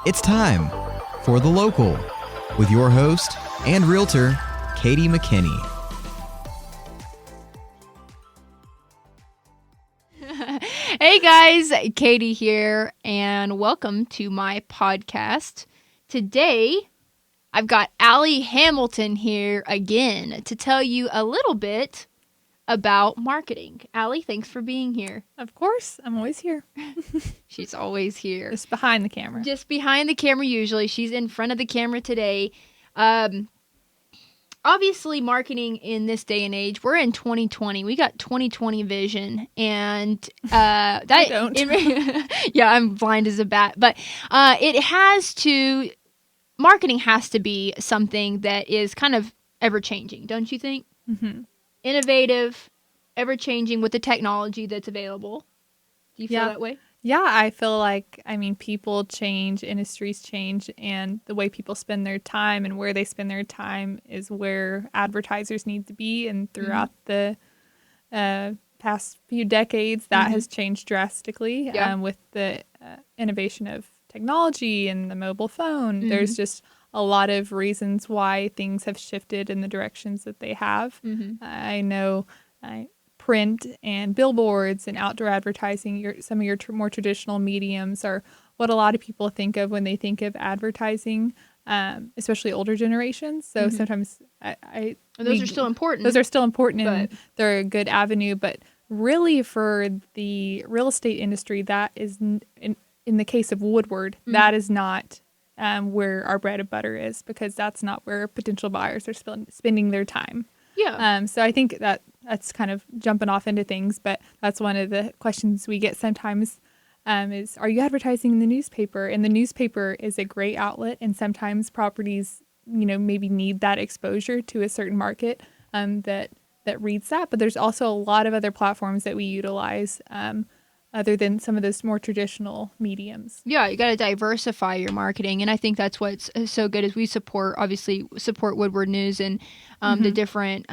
It's time for The Local with your host and realtor, Katie McKinney. Hey guys, Katie here, and welcome to my podcast. Today, I've got Allie Hamilton here again to tell you a little bit about marketing. Allie, thanks for being here. Of course, I'm always here. She's always here. Just behind the camera. Just behind the camera usually. She's in front of the camera today. Obviously, marketing in this day and age, we're in 2020. We got 2020 vision, and that I don't. Yeah, I'm blind as a bat. But marketing has to be something that is kind of ever changing, don't you think? Mm-hmm. Innovative, ever changing with the technology that's available. Do you feel that way? Yeah, I feel like, people change, industries change, and the way people spend their time and where they spend their time is where advertisers need to be. And throughout the past few decades, that has changed drastically with the innovation of technology and the mobile phone. There's just a lot of reasons why things have shifted in the directions that they have. I know print and billboards and outdoor advertising, some of your more traditional mediums are what a lot of people think of when they think of advertising, especially older generations. So sometimes those are still important. Those are still important and they're a good avenue. But really for the real estate industry, that is, in the case of Woodward, that is not where our bread and butter is, because that's not where potential buyers are spending their time. Yeah. So I think that's kind of jumping off into things, but that's one of the questions we get sometimes is, are you advertising in the newspaper? And the newspaper is a great outlet, and sometimes properties, maybe need that exposure to a certain market that reads that. But there's also a lot of other platforms that we utilize other than some of those more traditional mediums. Yeah, you got to diversify your marketing. And I think that's what's so good is we support Woodward News and the different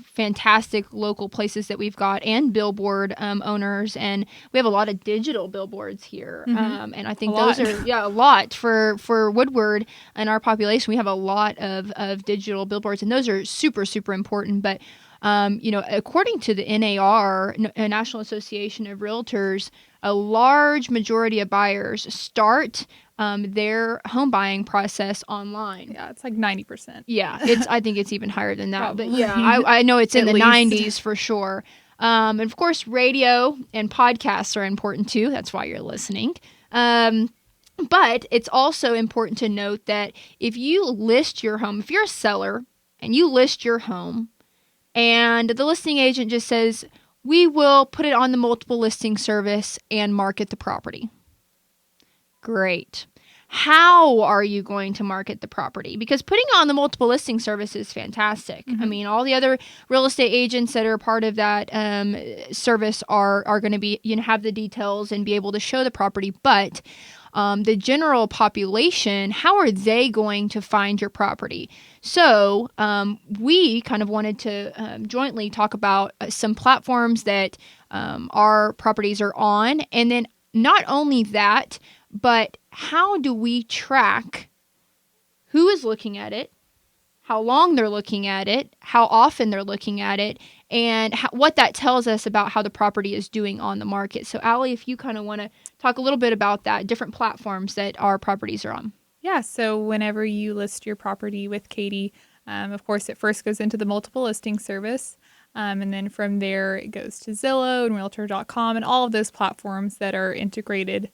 fantastic local places that we've got, and billboard owners. And we have a lot of digital billboards here. And I think those are a lot for Woodward and our population. We have a lot of digital billboards, and those are super, super important. But according to the NAR, National Association of Realtors, a large majority of buyers start their home buying process online. Yeah, it's like 90%. Yeah, I think it's even higher than that. Probably. But yeah, I know it's in the least. 90s for sure. And of course, radio and podcasts are important too. That's why you're listening. But it's also important to note that if you list your home, if you're a seller and you list your home, and the listing agent just says, we will put it on the multiple listing service and market the property. Great. How are you going to market the property? Because putting it on the multiple listing service is fantastic. I mean, all the other real estate agents that are part of that service are going to be, have the details and be able to show the property. But the general population, how are they going to find your property? So we kind of wanted to jointly talk about some platforms that our properties are on. And then not only that, but how do we track who is looking at it, how long they're looking at it, how often they're looking at it, and what that tells us about how the property is doing on the market. So, Allie, if you kind of want to talk a little bit about that, different platforms that our properties are on. Yeah, so whenever you list your property with Katie, of course, it first goes into the multiple listing service, and then from there it goes to Zillow and Realtor.com and all of those platforms that are integrated,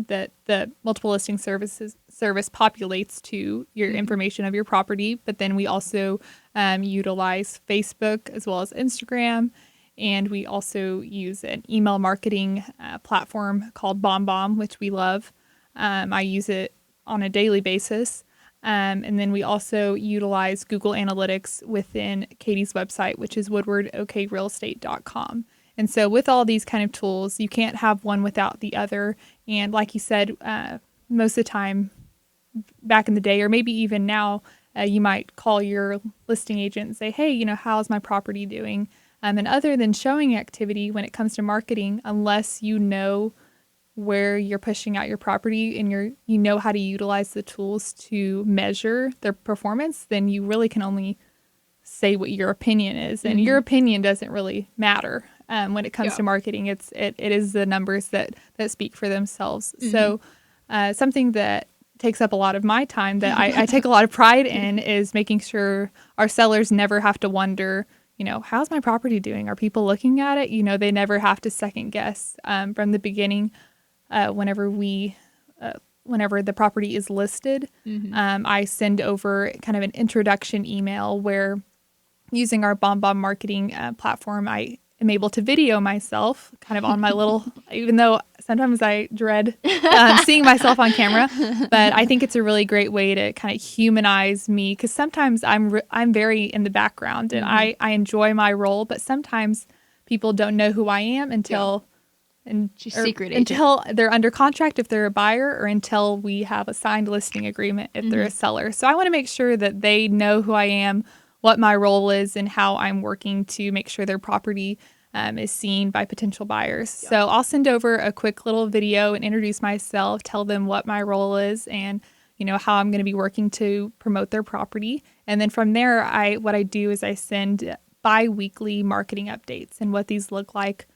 that the multiple listing service populates to your information of your property. But then we also utilize Facebook as well as Instagram, and we also use an email marketing platform called BombBomb, which we love. I use it on a daily basis. And then we also utilize Google Analytics within Katie's website, which is woodwardokrealestate.com. And so with all these kind of tools, you can't have one without the other. And like you said, most of the time back in the day, or maybe even now, you might call your listing agent and say, hey, how's my property doing? And other than showing activity, when it comes to marketing, unless you know where you're pushing out your property and you know how to utilize the tools to measure their performance, then you really can only say what your opinion is, and your opinion doesn't really matter when it comes to marketing. It is the numbers that speak for themselves. So something that takes up a lot of my time that I take a lot of pride in is making sure our sellers never have to wonder, how's my property doing? Are people looking at it? They never have to second guess from the beginning. Whenever the property is listed, I send over kind of an introduction email where, using our BombBomb marketing platform, I am able to video myself kind of on my little, even though sometimes I dread seeing myself on camera, but I think it's a really great way to kind of humanize me, because sometimes I'm very in the background and I enjoy my role, but sometimes people don't know who I am until they're under contract if they're a buyer, or until we have a signed listing agreement if they're a seller. So I want to make sure that they know who I am, what my role is, and how I'm working to make sure their property is seen by potential buyers. So I'll send over a quick little video and introduce myself, tell them what my role is, and how I'm going to be working to promote their property. And then from there, what I do is I send bi-weekly marketing updates, and what these look like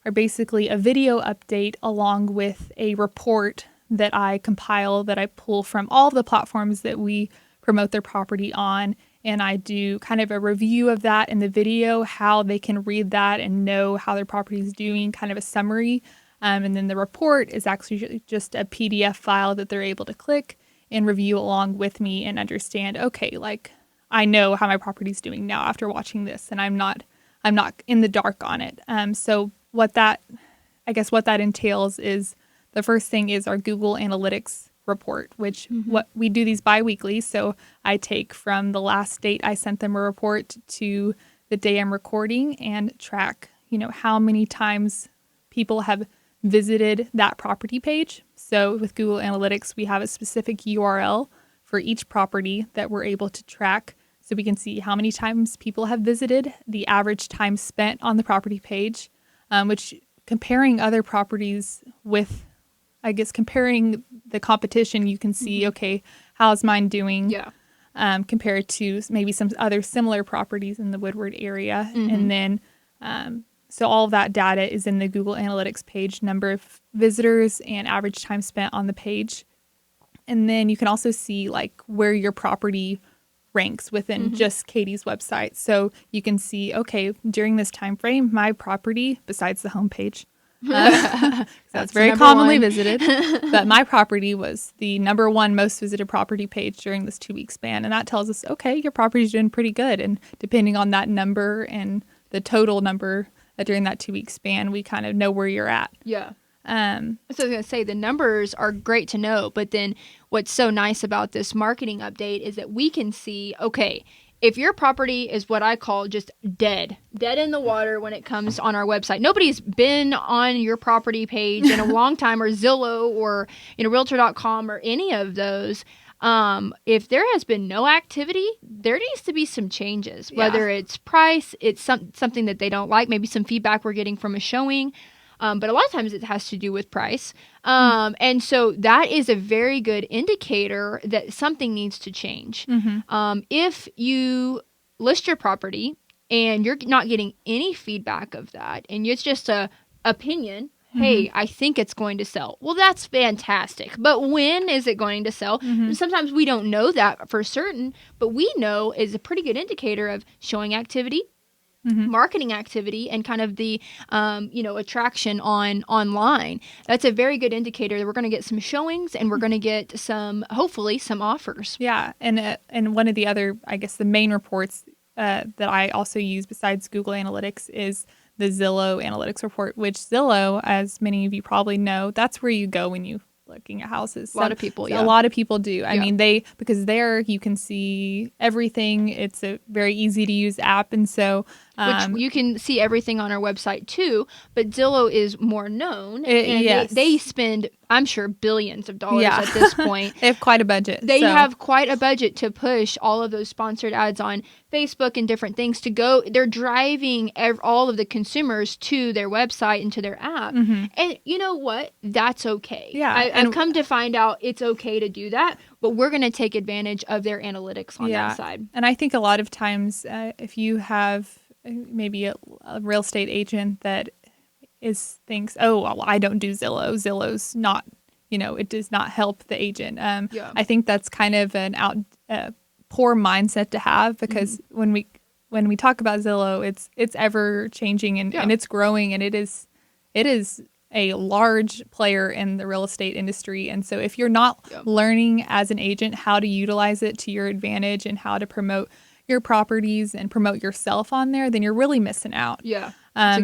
are basically a video update along with a report that I compile, that I pull from all of the platforms that we promote their property on. And I do kind of a review of that in the video, how they can read that and know how their property is doing, kind of a summary. And then the report is actually just a PDF file that they're able to click and review along with me and understand, okay, like I know how my property is doing now after watching this, and I'm not in the dark on it. So what that entails is, the first thing is our Google Analytics report, which what we do these bi-weekly. So I take from the last date I sent them a report to the day I'm recording and track, how many times people have visited that property page. So with Google Analytics, we have a specific URL for each property that we're able to track. So we can see how many times people have visited, the average time spent on the property page, which, comparing other properties with, comparing the competition, you can see, okay, how's mine doing compared to maybe some other similar properties in the Woodward area. And then, so all of that data is in the Google Analytics page, number of visitors and average time spent on the page. And then you can also see like where your property ranks within just Katie's website. So you can see, okay, during this time frame, my property, besides the homepage, that's very commonly visited, but my property was the number one most visited property page during this 2-week span. And that tells us, okay, your property's doing pretty good. And depending on that number and the total number during that 2-week span, we kind of know where you're at. Yeah. So I was going to say, the numbers are great to know, but then what's so nice about this marketing update is that we can see, okay, if your property is what I call just dead in the water when it comes on our website, nobody's been on your property page in a long time, or Zillow or Realtor.com or any of those. If there has been no activity, there needs to be some changes, whether it's price, it's something that they don't like, maybe some feedback we're getting from a showing. But a lot of times it has to do with price. And so that is a very good indicator that something needs to change. If you list your property and you're not getting any feedback of that, and it's just a opinion, hey, I think it's going to sell. Well, that's fantastic. But when is it going to sell? Sometimes we don't know that for certain, but we know is a pretty good indicator of showing activity, marketing activity, and kind of the attraction online. That's a very good indicator that we're going to get some showings, and we're going to get hopefully some offers. Yeah, and one of the other, I guess, the main reports that I also use besides Google Analytics is the Zillow Analytics report, which Zillow, as many of you probably know, that's where you go when you looking at houses. A lot of people do. I mean, because there you can see everything. It's a very easy to use app. And so Which you can see everything on our website too, but Zillow is more known, and yes. they spend, I'm sure, billions of dollars at this point. They have quite a budget. They have quite a budget to push all of those sponsored ads on Facebook and different things to go. They're driving all of the consumers to their website and to their app. And you know what? That's okay. Yeah. I've come to find out it's okay to do that, but we're going to take advantage of their analytics on that side. And I think a lot of times if you have maybe a real estate agent that thinks, oh, well, I don't do Zillow. Zillow's not, it does not help the agent. I think that's kind of an poor mindset to have, because when we talk about Zillow, it's ever changing and it's growing, and it is a large player in the real estate industry. And so if you're not learning as an agent how to utilize it to your advantage and how to promote your properties and promote yourself on there, then you're really missing out. Yeah.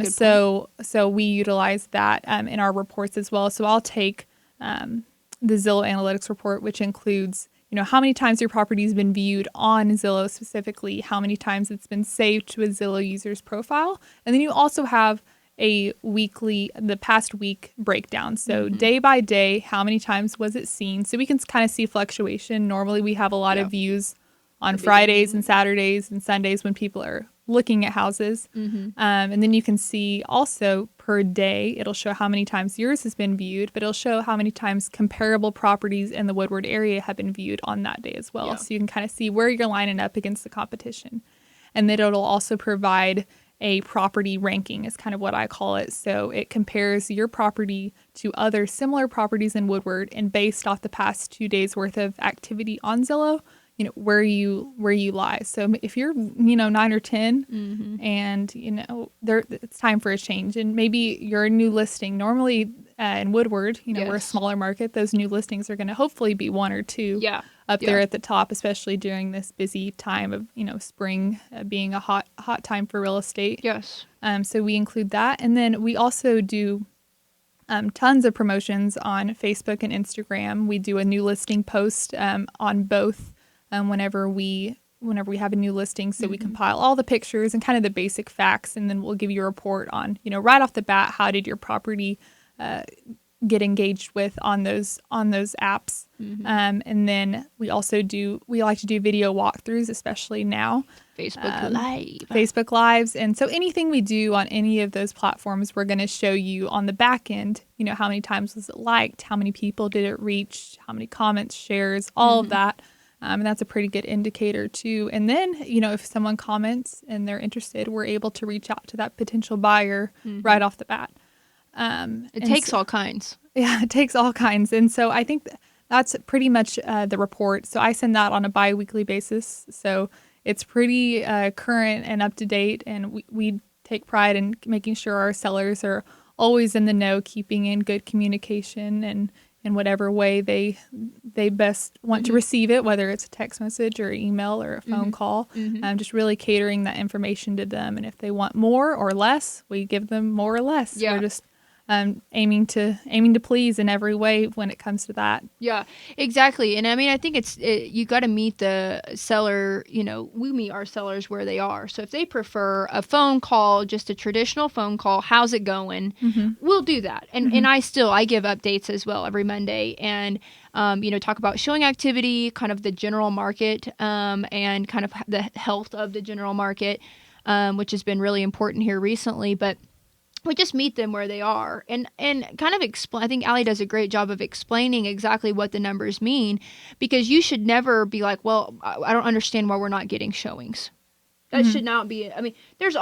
So we utilize that in our reports as well. So I'll take the Zillow Analytics report, which includes, how many times your property has been viewed on Zillow specifically, how many times it's been saved to a Zillow user's profile. And then you also have the past week breakdown. So day by day, how many times was it seen? So we can kind of see fluctuation. Normally we have a lot of views on Fridays and Saturdays and Sundays when people are looking at houses. And then you can see also per day, it'll show how many times yours has been viewed, but it'll show how many times comparable properties in the Woodward area have been viewed on that day as well. Yeah. So you can kind of see where you're lining up against the competition. And then it'll also provide a property ranking is kind of what I call it. So it compares your property to other similar properties in Woodward, and based off the past 2 days worth of activity on Zillow, where you lie. So if you're 9 or 10 and it's time for a change, and maybe you're a new listing. Normally in Woodward, we're a smaller market, those new listings are going to hopefully be 1 or 2 up there at the top, especially during this busy time of spring being a hot time for real estate. Yes. So we include that, and then we also do tons of promotions on Facebook and Instagram. We do a new listing post on both whenever we have a new listing. So we compile all the pictures and kind of the basic facts, and then we'll give you a report on, right off the bat, how did your property get engaged with on those apps. And then we like to do video walkthroughs, especially now. Facebook Lives. And so anything we do on any of those platforms, we're going to show you on the back end, how many times was it liked, how many people did it reach, how many comments, shares, all of that. And that's a pretty good indicator too. And then, if someone comments and they're interested, we're able to reach out to that potential buyer right off the bat. It takes all kinds. Yeah, it takes all kinds. And so I think that's pretty much the report. So I send that on a bi-weekly basis. So it's pretty current and up to date. And we take pride in making sure our sellers are always in the know, keeping in good communication and in whatever way they best want to receive it, whether it's a text message or email or a phone call. Just really catering that information to them. And if they want more or less, we give them more or less. Yeah. We're just aiming to please in every way when it comes to that. Yeah, exactly. And I mean, I think you got to meet the seller, we meet our sellers where they are. So if they prefer a phone call, just a traditional phone call, how's it going? We'll do that. And I give updates as well every Monday, and talk about showing activity, kind of the general market, and kind of the health of the general market, which has been really important here recently. But we just meet them where they are and kind of explain. I think Allie does a great job of explaining exactly what the numbers mean, because you should never be like, well, I don't understand why we're not getting showings. That should not be, I mean, there's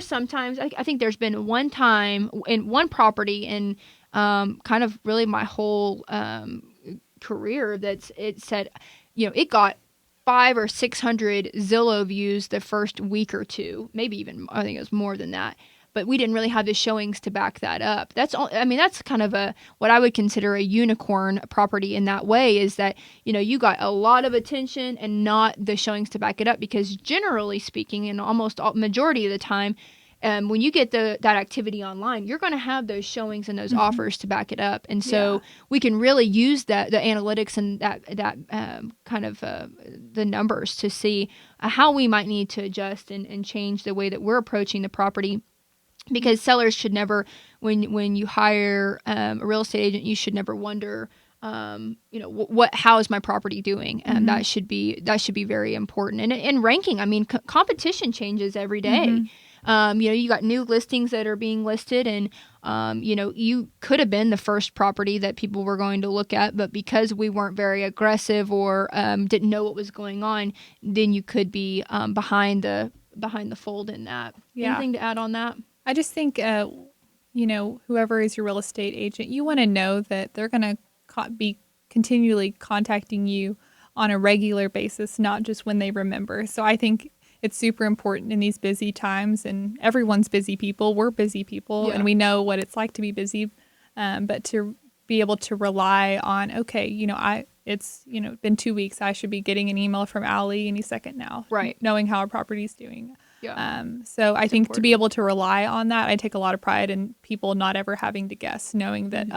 sometimes, I think there's been one time in one property in kind of really my whole career it said, it got 500 or 600 Zillow views the first week or two, maybe even, I think it was more than that. But we didn't really have the showings to back that up. That's kind of what I would consider a unicorn property in that way, is that, you got a lot of attention and not the showings to back it up, because generally speaking, and almost majority of the time, when you get that activity online, you're going to have those showings and those offers to back it up. And so we can really use the analytics and that kind of the numbers to see how we might need to adjust and change the way that we're approaching the property. Because sellers should never, when you hire a real estate agent, you should never wonder, how is my property doing? That should be very important. And ranking, I mean, competition changes every day. You got new listings that are being listed, and you could have been the first property that people were going to look at, but because we weren't very aggressive or didn't know what was going on, then you could be behind the fold in that. Anything to add on that? I just think, whoever is your real estate agent, you want to know that they're going to be continually contacting you on a regular basis, not just when they remember. So I think it's super important in these busy times, and everyone's busy people. We're busy people, and we know what it's like to be busy. But to be able to rely on, it's been 2 weeks. I should be getting an email from Allie any second now, right? Knowing how our property's doing. Yeah. So I think to be able to rely on that, I take a lot of pride in people not ever having to guess, knowing that,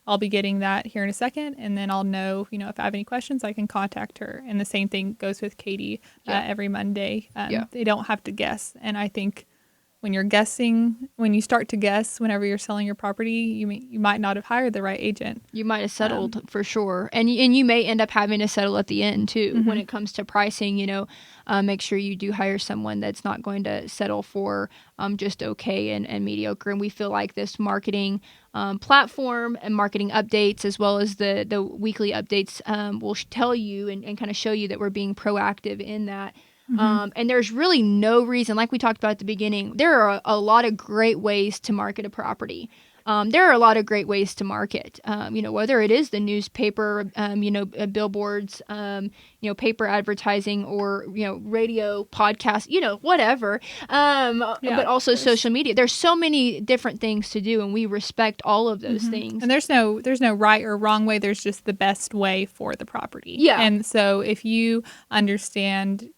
I'll be getting that here in a second, and then I'll know, if I have any questions, I can contact her. And the same thing goes with Katie every Monday. They don't have to guess. And I think when you start to guess whenever you're selling your property, you might not have hired the right agent. You might have settled for sure. And you may end up having to settle at the end too. When it comes to pricing, make sure you do hire someone that's not going to settle for just okay and mediocre. And we feel like this marketing platform and marketing updates, as well as the weekly updates, will tell you and kind of show you that we're being proactive in that. And there's really no reason, like we talked about at the beginning, there are a lot of great ways to market a property. There are a lot of great ways to market, whether it is the newspaper, billboards, paper advertising, or, radio, podcast, whatever. But also social media. There's so many different things to do, and we respect all of those things. And there's no right or wrong way. There's just the best way for the property. Yeah. And so if you understand,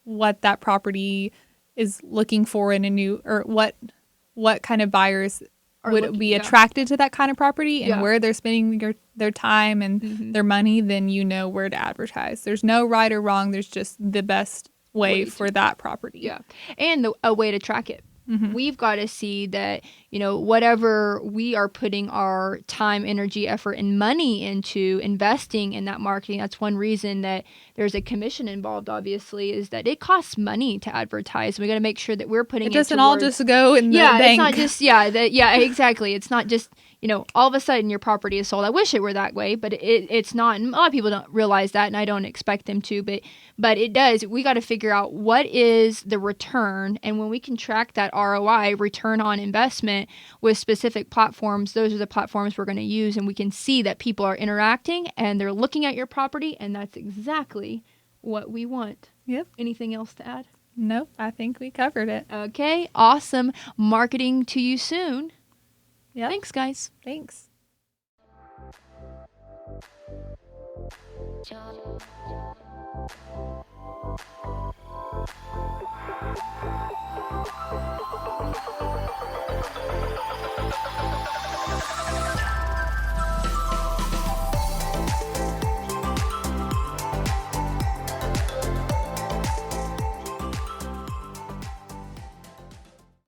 what that property is looking for in a new, or what kind of buyers would be attracted to that kind of property, and where they're spending their time and their money, then you know where to advertise. There's no right or wrong. There's just the best way for that property. Yeah. And a way to track it. We've got to see that, whatever we are putting our time, energy, effort, and money into investing in that marketing, that's one reason that there's a commission involved, obviously, is that it costs money to advertise. We got to make sure that we're putting it doesn't all just go in the bank. It's not just, exactly. It's not just, all of a sudden your property is sold. I wish it were that way, but it's not. And a lot of people don't realize that, and I don't expect them to, but it does. We got to figure out what is the return, and when we can track that ROI, return on investment, with specific platforms, those are the platforms we're going to use, and we can see that people are interacting and they're looking at your property, and that's exactly what we want. Yep. Anything else to add? Nope, I think we covered it. Okay, awesome. Marketing to you soon. Yeah. Thanks, guys. Thanks.